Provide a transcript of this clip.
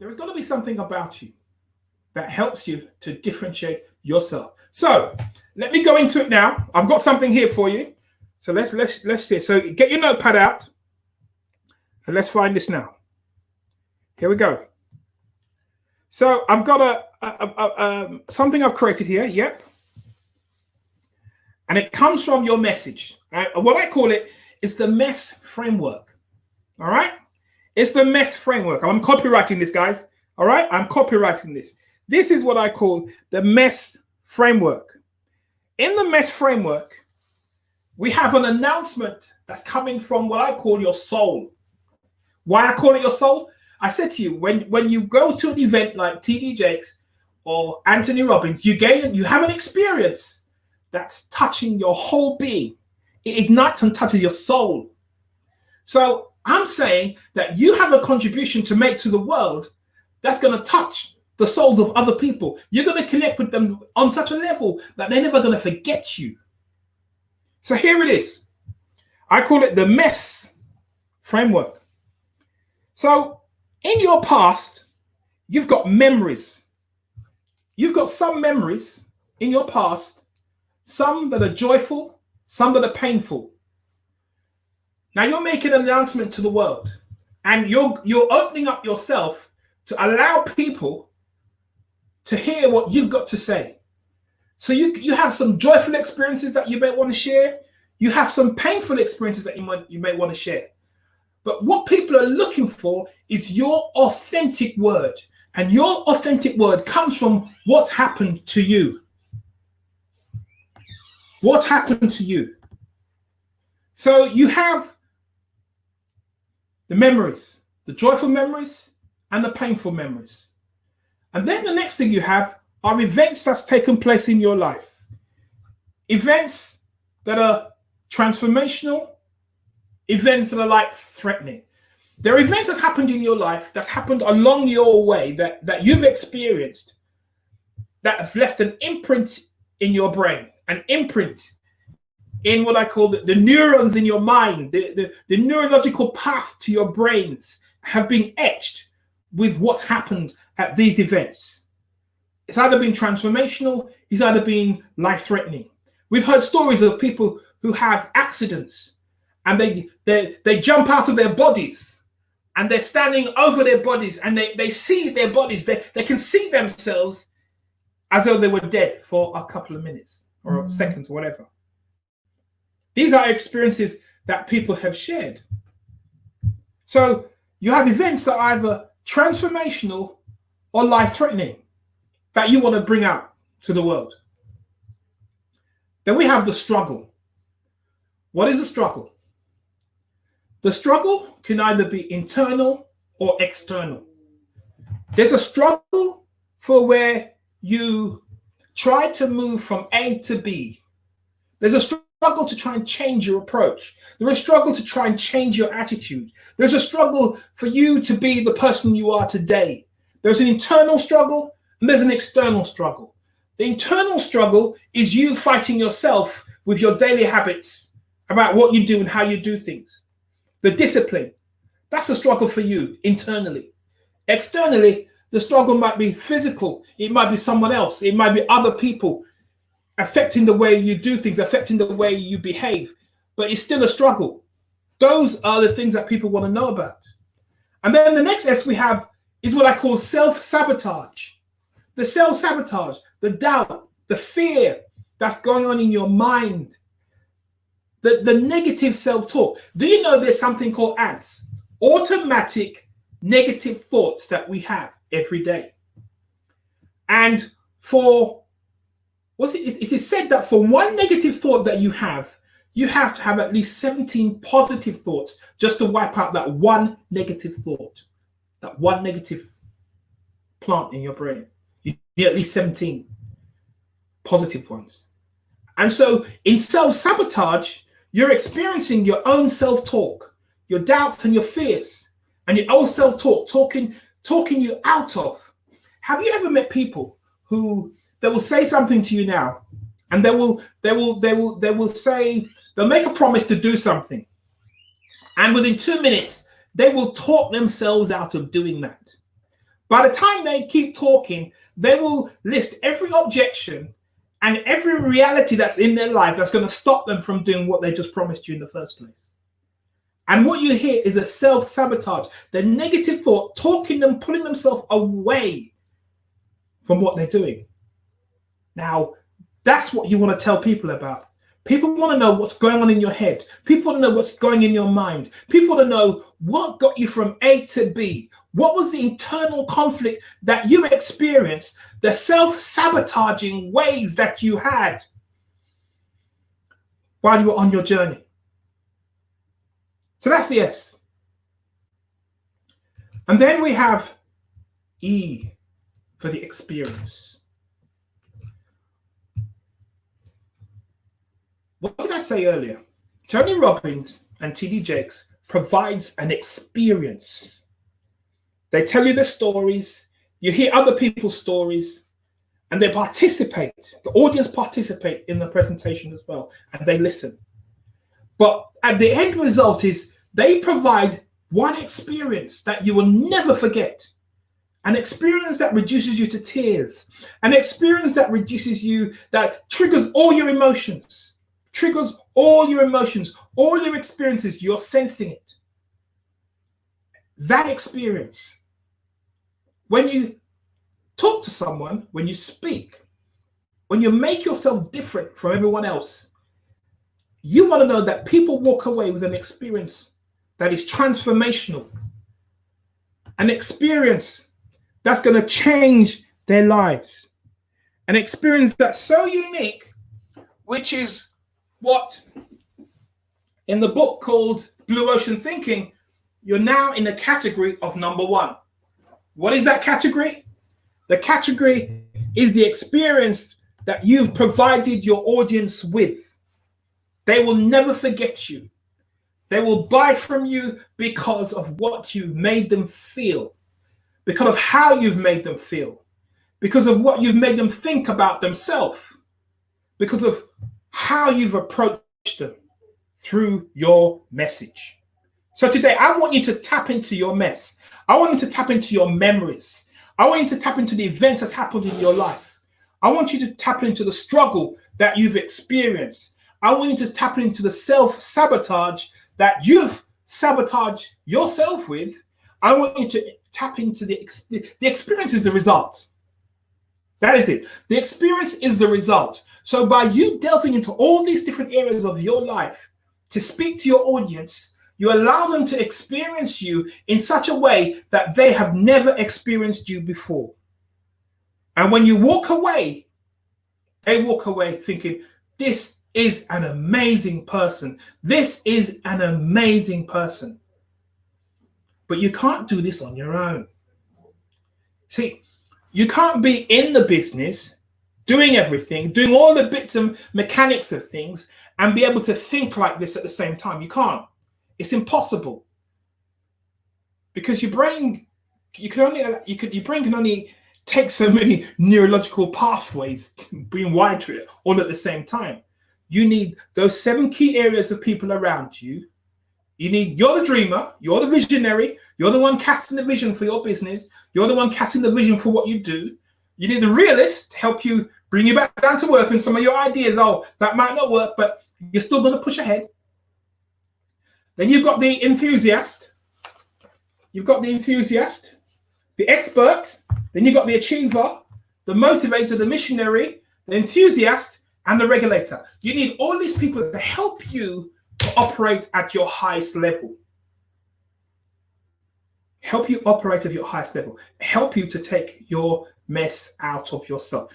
There's got to be something about you that helps you to differentiate yourself. So let me go into it now. I've got something here for you. So let's see. So get your notepad out and let's find this now. Here we go. So I've got something I've created here. Yep. And it comes from your message. What I call it is the Messe Framework. All right. It's the Messe Framework. I'm copywriting this, guys. All right. I'm copywriting this. This is what I call the Messe Framework. In the Messe Framework, we have an announcement that's coming from what I call your soul. Why I call it your soul? I said to you, when you go to an event like TD Jakes or Anthony Robbins, you have an experience that's touching your whole being. It ignites and touches your soul. So I'm saying that you have a contribution to make to the world that's going to touch the souls of other people. You're going to connect with them on such a level that they're never going to forget you. So here it is. I call it the Messe Framework. So in your past, you've got memories. You've got some memories in your past, some that are joyful, some that are painful. Now you're making an announcement to the world, and you're opening up yourself to allow people to hear what you've got to say. So you have some joyful experiences that you may want to share. You have some painful experiences that you may want to share. But what people are looking for is your authentic word. And your authentic word comes from what's happened to you. What's happened to you. So you have the memories, the joyful memories and the painful memories. And then the next thing you have are events that's taken place in your life. Events that are transformational, events that are life-threatening. There are events that's happened in your life, that's happened along your way, that you've experienced, that have left an imprint in your brain, an imprint in what I call the neurons in your mind, the neurological path to your brains have been etched with what's happened at these events. It's either been transformational, it's either been life-threatening. We've heard stories of people who have accidents and they jump out of their bodies and they're standing over their bodies and they see their bodies, they can see themselves as though they were dead for a couple of minutes or seconds or whatever. These are experiences that people have shared. So you have events that are either transformational or life-threatening that you want to bring out to the world. Then we have the struggle. What is the struggle? The struggle can either be internal or external. There's a struggle for where you try to move from A to B. There's a struggle to try and change your approach. There's a struggle to try and change your attitude. There's a struggle for you to be the person you are today. There's an internal struggle and there's an external struggle. The internal struggle is you fighting yourself with your daily habits about what you do and how you do things. The discipline, that's a struggle for you internally. Externally, the struggle might be physical. It might be someone else. It might be other people affecting the way you do things, affecting the way you behave. But it's still a struggle. Those are the things that people want to know about. And then the next S we have is what I call self-sabotage. The self-sabotage, the doubt, the fear that's going on in your mind. The negative self-talk. Do you know there's something called ANTS? Automatic negative thoughts that we have every day. And it is said that for one negative thought that you have to have at least 17 positive thoughts just to wipe out that one negative thought, that one negative plant in your brain. You need at least 17 positive ones. And so in self-sabotage, you're experiencing your own self-talk, your doubts and your fears, and your own self-talk, talking you out of. Have you ever met people who they will say something to you now, and they will say, they'll make a promise to do something, and within 2 minutes they will talk themselves out of doing that. By the time they keep talking, they will list every objection and every reality that's in their life that's going to stop them from doing what they just promised you in the first place. And what you hear is a self-sabotage, the negative thought talking them, pulling themselves away from what they're doing. Now, that's what you want to tell people about. People want to know what's going on in your head. People want to know what's going in your mind. People want to know what got you from A to B. What was the internal conflict that you experienced, the self-sabotaging ways that you had while you were on your journey. So that's the S. And then we have E for the experience. What did I say earlier? Tony Robbins and T.D. Jakes provides an experience. They tell you the stories, you hear other people's stories, and they participate. The audience participate in the presentation as well, and they listen. But at the end result is they provide one experience that you will never forget. An experience that reduces you to tears. An experience that reduces you, that triggers all your emotions. Triggers all your emotions, all your experiences, you're sensing it. That experience, when you talk to someone, when you speak, when you make yourself different from everyone else, you want to know that people walk away with an experience that is transformational, an experience that's going to change their lives, an experience that's so unique, which is what in the book called Blue Ocean Thinking, you're now in the category of number one. What is that category? The category is the experience that you've provided your audience with. They will never forget you. They will buy from you because of what you made them feel, because of how you've made them feel, because of what you've made them think about themselves, because of how you've approached them through your message. So today, I want you to tap into your mess. I want you to tap into your memories. I want you to tap into the events that's happened in your life. I want you to tap into the struggle that you've experienced. I want you to tap into the self-sabotage that you've sabotaged yourself with. I want you to tap into the experience is the result. That is it. The experience is the result. So by you delving into all these different areas of your life to speak to your audience, you allow them to experience you in such a way that they have never experienced you before. And when you walk away, they walk away thinking, this is an amazing person. This is an amazing person. But you can't do this on your own. See, you can't be in the business, doing everything, doing all the bits and mechanics of things, and be able to think like this at the same time. You can't. It's impossible. Because your brain, your brain can only take so many neurological pathways being wired to it all at the same time. You need those 7 key areas of people around you. You're the dreamer, you're the visionary, you're the one casting the vision for your business, you're the one casting the vision for what you do. You need the realist to help you bring you back down to earth and some of your ideas, that might not work, but you're still going to push ahead. Then you've got the enthusiast. The expert. Then you've got the achiever, the motivator, the missionary, the enthusiast, and the regulator. You need all these people to help you to operate at your highest level. Help you operate at your highest level. Help you to take your mess out of yourself.